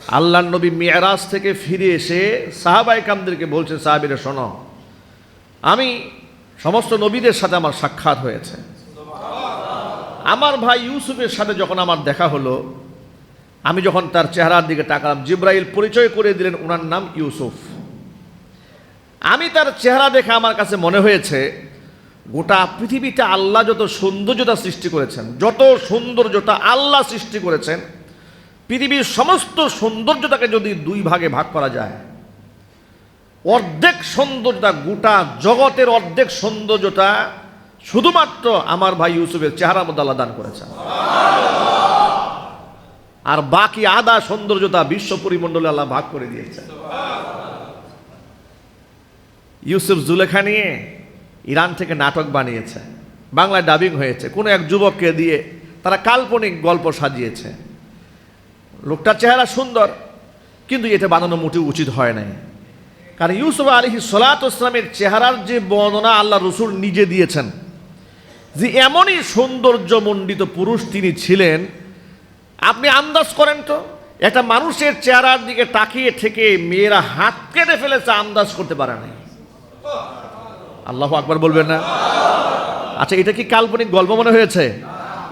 আল্লাহর নবী মিরাজ থেকে ফিরে এসে সাহাবায়ে কেরামদেরকে বলছেন, সাহাবীরা শোনো, আমি সমস্ত নবীদের সাথে আমার সাক্ষাৎ হয়েছে। আমার ভাই ইউসুফের সাথে যখন আমার দেখা হলো, আমি যখন তার চেহারার দিকে তাকালাম, জিব্রাইল পরিচয় করে দিলেন ওনার নাম ইউসুফ। আমি তার চেহারা দেখে আমার কাছে মনে হয়েছে গোটা পৃথিবীতে আল্লাহ যত সৌন্দর্যতা সৃষ্টি করেছেন, যত সৌন্দর্যতা আল্লাহ সৃষ্টি করেছেন, পৃথিবীর সমস্ত সৌন্দর্যতাকে যদি দুই ভাগে ভাগ করা যায়, অর্ধেক সৌন্দর্যতা, গোটা জগতের অর্ধেক সৌন্দর্যতা শুধুমাত্র আমার ভাই ইউসুফের চেহারার মধ্যে আল্লাহ দান করেছেন, আর বাকি আধা সৌন্দর্যতা বিশ্ব পরিমণ্ডলে আল্লাহ ভাগ করে দিয়েছেন। ইউসুফ জুলেখা নিয়ে ইরান থেকে নাটক বানিয়েছে, বাংলায় ডাবিং হয়েছে, কোনো এক যুবককে দিয়ে তারা কাল্পনিক গল্প সাজিয়েছে। লোকটার চেহারা সুন্দর, কিন্তু এটা বানানো মোটেও উচিত হয় নাই। কারণ ইউসুফ আলাইহিস সালাতু ওয়াস সালামের চেহারার যে বর্ণনা আল্লাহ রসুল নিজে দিয়েছেন, যে এমনই সৌন্দর্যমণ্ডিত পুরুষ তিনি ছিলেন, আপনি আন্দাজ করেন তো, একটা মানুষের চেহারার দিকে তাকিয়ে থেকে মেয়েরা হাত কেটে ফেলেছে, আন্দাজ করতে পারে নাই। আল্লাহু আকবার বলবেন না? আচ্ছা, এটা কি কাল্পনিক গল্প মনে হয়েছে?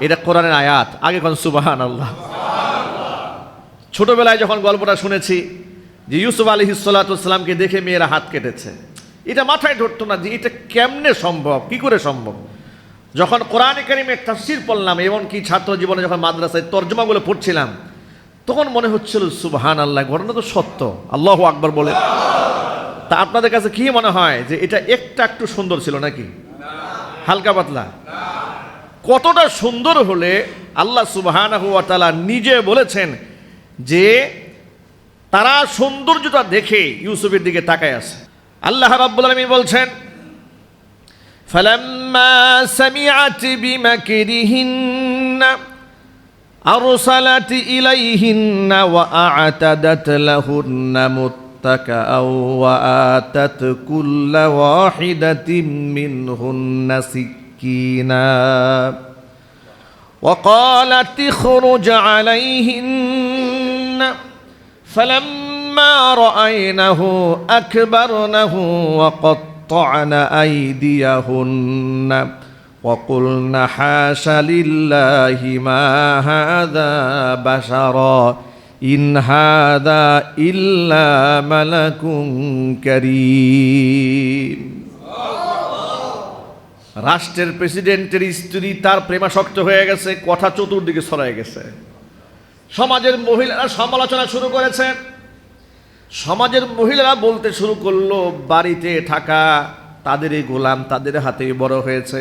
এটা কোরআনের আয়াত। আগে কোন সুবহানাল্লাহ। ছোটবেলায় যখন গল্পটা শুনেছি যে ইউসুফ আলাইহিস সালাতু ওয়াস সালামকে দেখে মেয়েরা হাত কেটেছে, এটা মাথায় ধরতো না যে এটা কেমনে সম্ভব, কি করে সম্ভব। যখন কোরআনে কারীমের তাফসীর পড়লাম, এমনকি ছাত্র জীবনে যখন মাদ্রাসায় তর্জমাগুলো পড়ছিলাম, তখন মনে হচ্ছিল সুবহানাল্লাহ, ঘটনা তো সত্য। আল্লাহু আকবার বলে। তা আপনাদের কাছে কি মনে হয় যে এটা একটু সুন্দর ছিল নাকি হালকা পাতলা? কতটা সুন্দর হলে আল্লাহ সুবহানাহু ওয়া তাআলা নিজে বলেছেন যে তারা সৌন্দর্যটা দেখে ইউসুফের দিকে তাকায় আছে। আল্লাহ রাব্বুল আলামিন বলছেন, ফালাম্মা সামিআত বিমাকরিহিন্না আরসালাত ইলাইহিন্না ওয়া আ'তাদাত লাহুন্না মুত্তাকাআও ওয়া আতাত কুল্লা ওয়াহিদাতিন মিনহুন্না সিক্কিনা ওয়া ক্বালাত ইখরুজ আলাইহিন্না فلما رأينه أكبرنه وقطعن أيديهن وقلن حاش لله ما هذا بشرا إن هذا إلا ملك كريم। রাষ্ট্রের প্রেসিডেন্টের স্ত্রী তার প্রেমাসক্ত হয়ে গেছে, কথা চতুর্দিকে ছড়ায় গেছে। সমাজের মহিলারা সমালোচনা শুরু করেছে। সমাজের মহিলারা বলতে শুরু করলো, বাড়িতে থাকা তাদেরই গোলাম, তাদের হাতেই বড় হয়েছে,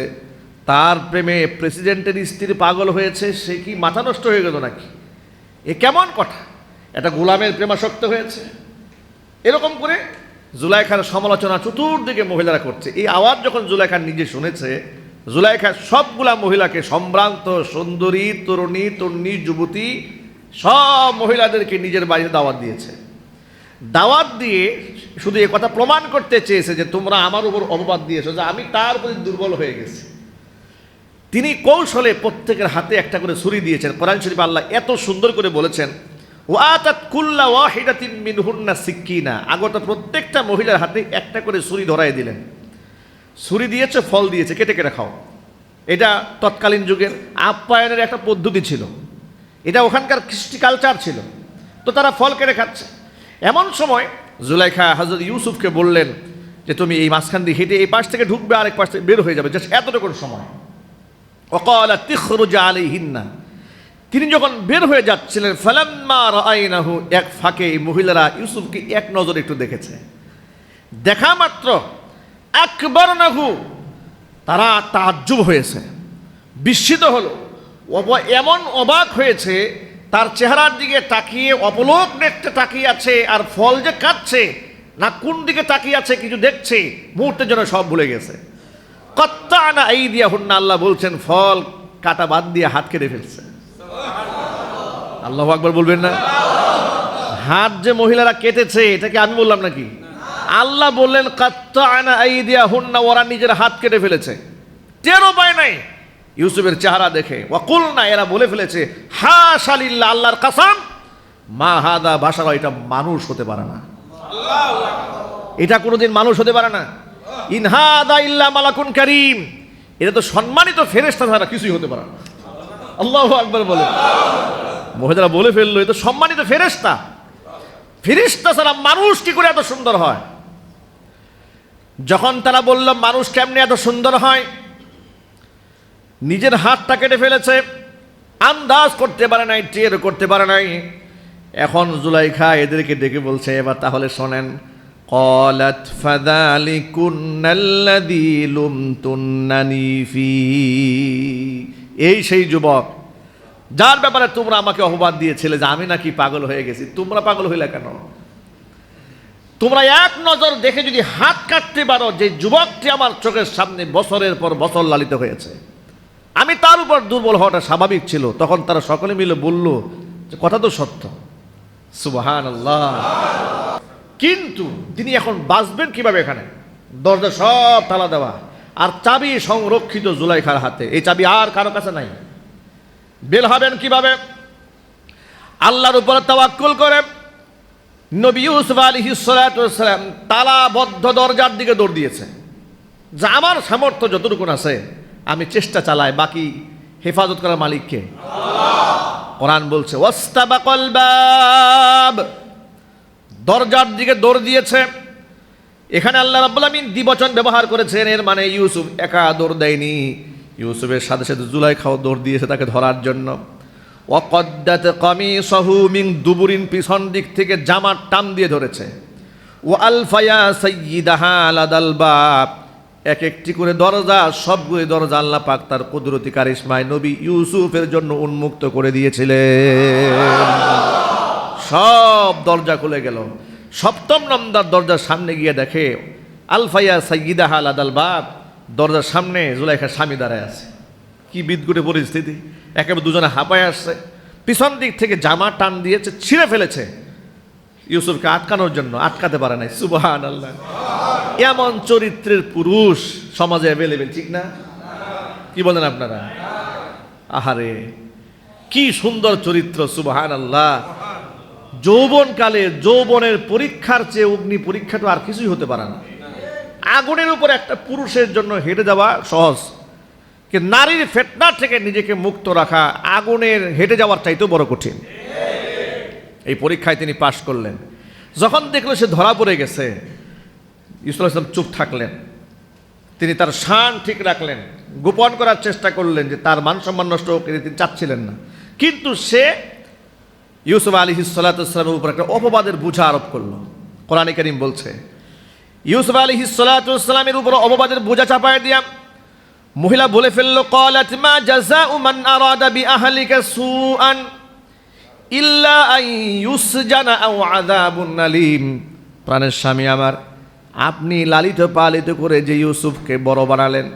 তার প্রেমে প্রেসিডেন্টের স্ত্রী পাগল হয়েছে, সে কি মাথা নষ্ট হয়ে গেল নাকি? এ কেমন কথা, এটা গোলামের প্রেমাসক্ত হয়েছে। এরকম করে জুলাইখার সমালোচনা চতুর্দিকে মহিলারা করছে। এই আওয়াজ যখন জুলাইখা নিজে শুনেছে, জুলাইখা সবগুলা মহিলাকে, সম্ভ্রান্ত সুন্দরী তরুণী তরুণী যুবতী সব মহিলাদেরকে নিজের বাড়িতে দাওয়াত দিয়েছে। দাওয়াত দিয়ে শুধু এ কথা প্রমাণ করতে চেয়েছে যে তোমরা আমার উপর অপবাদ দিয়েছো, যে আমি তার প্রতি দুর্বল হয়ে গেছি। তিনি কৌশলে প্রত্যেকের হাতে একটা করে ছুরি দিয়েছেন। কোরআন শরীফ আল্লাহ এত সুন্দর করে বলেছেন, ওয়াতাত কুল্লা ওয়াহিদাতিন মিনহুন্না সিক্কিনা, আগত প্রত্যেকটা মহিলার হাতে একটা করে ছুরি ধরাই দিলেন। ছুরি দিয়েছে, ফল দিয়েছে, কেটে কেটে খাও। এটা তৎকালীন যুগের আপ্যায়নের একটা পদ্ধতি ছিল, এটা ওখানকার কৃষ্টি কালচার ছিল। তো তারা ফল কেটে খাচ্ছে। এমন সময় জুলাইখা হযরত ইউসুফকে বললেন যে তুমি এই মাঝখান দিয়ে হেঁটে এই পাশ থেকে ঢুকবে, আরেক পাশ থেকে বের হয়ে যাবে, জাস্ট এতটুকু সময়। ওয়াকালাত ইখরুজ আলাইহিন্না, তিনি যখন বের হয়ে যাচ্ছিলেন, ফালাম্মা রাআইনাহু, এক ফাঁকে এই মহিলারা ইউসুফকে এক নজর একটু দেখেছে। দেখা মাত্র আকবারনাহু, তারা তাজ্জুব হয়েছে, বিস্মিত হলো, এমন অবাক হয়েছে, তার চেহারার দিকে তাকিয়ে অপলোক দেখতে তাকিয়ে আছে, আর ফল যে কাটছে না কোন দিকে তাকিয়ে আছে কিছু দেখছে, মুহূর্তের জন্য সব ভুলে গেছে। কত্তানা আইদিয়াহুন্না, আল্লাহ বলছেন ফল কাটা বাদ দিয়ে হাত কেটে ফেলছে। আল্লাহু আকবার বলবেন না? হাত যে মহিলারা কেটেছে এটা কি আমি বললাম নাকি? আল্লাহ বললেন কত্তানা আইদিয়াহুন্না, ওরা নিজের হাত কেটে ফেলেছে, টেরও পায় নাই ইউসুফের চেহারা দেখে। ওয়াকুলনা, এরা বলে ফেলেছে হাশা লিল্লাহ, আল্লাহর কসম, মা হাদা ভাষা, এটা মানুষ হতে পারে না, এটা কোনোদিন মানুষ হতে পারে না। ইন হাদা ইল্লা মালাকুন কারীম, এটা তো সম্মানিত ফেরেশতা ছাড়া কিছুই হতে পারে না। আল্লাহু আকবার বলে মহিলারা বলে ফেললো, এ তো সম্মানিত ফেরেশতা, ফেরেশতা ছাড়া মানুষ কি করে এত সুন্দর হয়? যখন তারা বলল মানুষ কেমনে এত সুন্দর হয়, নিজের হাতটা কেটে ফেলেছে, আন্দাজ করতে পারে নাই, টের করতে পারে নাই। এখন জুলাইখা এদেরকে ডেকে বলছে, এবার তাহলে শোনেন। ক্বালাত ফাযালিকুন্নাল্লাযী লুমতুন্নানী ফী, এই সেই যুবক যার ব্যাপারে তোমরা আমাকে অপবাদ দিয়েছিলে যে আমি নাকি পাগল হয়ে গেছি। তোমরা পাগল হইলে কেন? তোমরা এক নজর দেখে যদি হাত কাটতে পারো, যে যুবকটি আমার চোখের সামনে বছরের পর বছর লালিত হয়েছে, আমি তার উপর দুর্বল হওয়াটা স্বাভাবিক ছিল। তখন তারা সকলে মিলে বলল যে কথা তো সত্য, সুবহানাল্লাহ। কিন্তু তিনি এখন বাঁচবেন কিভাবে? এখানে দরজা সব তালা দেওয়া, আর চাবি সংরক্ষিত জুলাইখার হাতে। এই চাবি আর কারো কাছে নাই। বের হবেন কিভাবে? আল্লাহর উপর তাওয়াক্কুল করে নবী ইউসুফ আলাইহিস সালাতু ওয়াস সালাম তালাবদ্ধ দরজার দিকে দৌড় দিয়েছে, যে আমার সামর্থ্য যতটুকু আছে আমি চেষ্টা চালাই, বাকি হেফাজত করার মালিককে আল্লাহ। কোরআন বলছে ওয়াস্তাবাকাল বাব, দরজার দিকে দৌড় দিয়েছে। এখানে আল্লাহ রাব্বুল আমিন দ্বিবচন ব্যবহার করেছেন, এর মানে ইউসুফ একা দৌড় দেয়নি, ইউসুফের সাথে সাথে জুলাইখাও দৌড় দিয়েছে তাকে ধরার জন্য। ওয়াকদ্দাত কামিসাহু মিন দুবুরিন, পিছন দিক থেকে জামার টান দিয়ে ধরেছে। ওয়া আলফায়া সাইয়্যিদাহা লাদাল বাব, এক একটি করে দরজা, সবগুলো দরজা আল্লাহ পাক তার কুদরতি কারিশমায় নবী ইউসুফের জন্য উন্মুক্ত করে দিয়েছিলেন। সব দরজা খুলে গেল। সপ্তম নম্বর দরজার সামনে গিয়ে দেখে আলফায়া সাইয়্যিদাহা লাদাল বাব, দরজার সামনে জুলাইখার স্বামী দাঁড়ায় আছে। কি বিদঘুটে পরিস্থিতি! একেবারে দুজনে হাঁপায় আসছে, পিছন দিক থেকে জামা টান দিয়েছে, ছিঁড়ে ফেলেছে ইউসুফকে আটকানোর জন্য, আটকাতে পারে নাই। সুবহানাল্লাহ। এমন চরিত্রের পুরুষ সমাজে অ্যাভেলেবেল, ঠিক না? কি বলেন আপনারা? আহারে কি সুন্দর চরিত্র! সুবহানাল্লাহ। যৌবনকালে যৌবনের পরীক্ষার চেয়ে অগ্নি পরীক্ষা তো আর কিছুই হতে পারে না। আগুনের উপর একটা পুরুষের জন্য হেঁটে যাওয়া সহজ, কিন্তু নারীর ফিতনা থেকে নিজেকে মুক্ত রাখা আগুনের হেঁটে যাওয়ার চাইতেও বড় কঠিন। এই পরীক্ষায় তিনি পাশ করলেন। যখন দেখলো সে ধরা পড়ে গেছে, ইউসুফ আলাইহিস সালাম চুপ থাকলেন। তিনি তার শান ঠিক রাখলেন, গোপন করার চেষ্টা করলেন যে তার মান সম্মান নষ্ট হোক, তিনি চাচ্ছিলেন না। কিন্তু সে ইউসুফ আলাইহিস সালাতু ওয়াস সালামের উপর একটা অপবাদের বোঝা আরোপ করলো। কোরআনে কারীম বলছে, ইউসুফ আলাইহিস সালাতু ওয়াস সালামের উপর অপবাদের বোঝা চাপায় দিয়া মহিলা বলে ফেললো, ক্বালাত মা জাযাউ মান আরাদা বিআহলিকা সুআন ইল্লা আন ইউসজানা আও আযাবুন আলীম। প্রাণের স্বামী আমার, আপনি লালিত পালিত করে যে ইউসুফকে বড় বানালেন,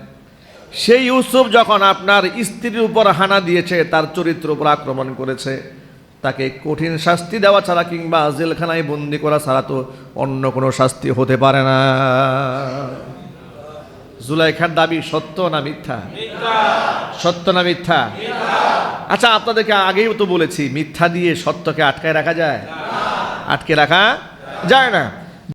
সেই ইউসুফ যখন আপনার স্ত্রীর উপর হানা দিয়েছে, তার চরিত্রের উপর আক্রমণ করেছে, তাকে কঠিন শাস্তি দেওয়া ছাড়া কিংবা জেলখানায় বন্দি করা ছাড়া তো অন্য কোনো শাস্তি হতে পারে না। জুলাইখার দাবি সত্য না মিথ্যা? সত্য না মিথ্যা? আচ্ছা, আপনাদেরকে আগেই তো বলেছি, মিথ্যা দিয়ে সত্যকে আটকায় রাখা যায়? আটকে রাখা যায় না।